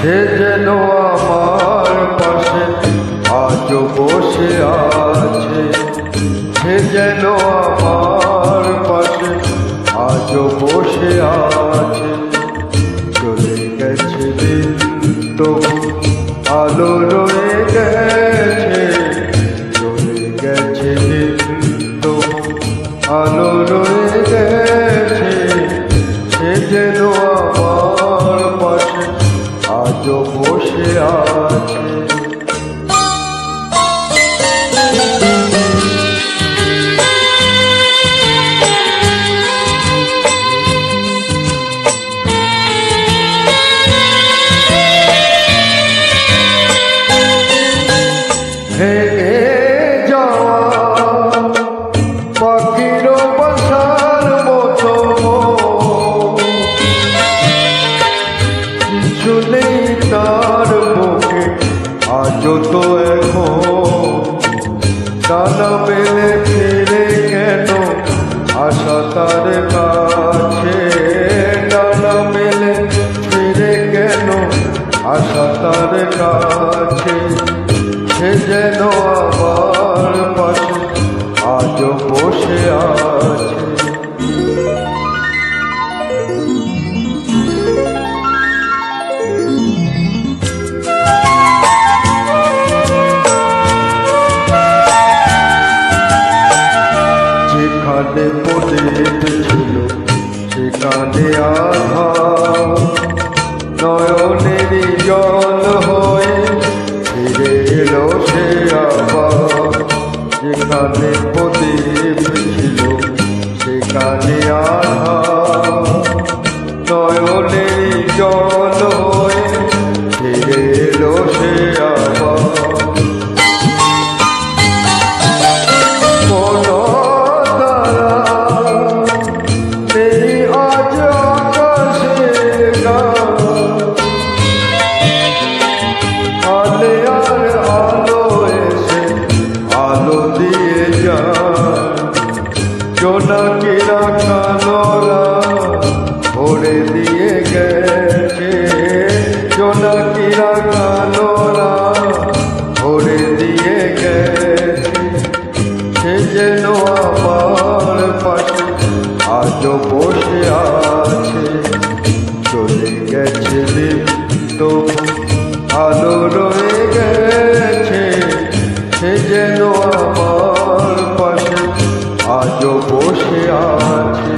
সে যেন আমার পাশে আজও বসে আছে, সে যেন আমার পাশে আজও বসে আছে। চলে গেছে দিন তবু আলো রয়ে গেছে, চলে গেছে দিন তবু আলো রয়ে গেছে। সে যেন আমার পাশে আজও বসে আছে। ভেঙে যাওয়া পাখির বাসার মতো কিছু নেই তার বুকে আজও তো এখন ডানা মেলে ফিরে কেন আশা তার কাছে, ডানা মেলে ফিরে কেন আশা তার কাছে। সে যেন আমার পাশে আজও বসে আছে। যেখানে প্রদীপ ছিল সেখানে আধার, নয়নেরই জল হয়ে ফিরে এলো সে আবার। যেখানে প্রদীপ ছিল সেখানে আধার, নয়নেরই জল হয়ে ফিরে এলো সে আবার। জোনাকিরা কালোরা ভরে দিয়ে গেছে, জোনাকিরা কালোরা ভরে দিয়ে গেছে। সে যেন আমার পাশে আজও বসে আছে, চলে গেছে দিন তবু আলো রয়ে গেছে। সে যেন আমার পাশে আজও বসে আছে।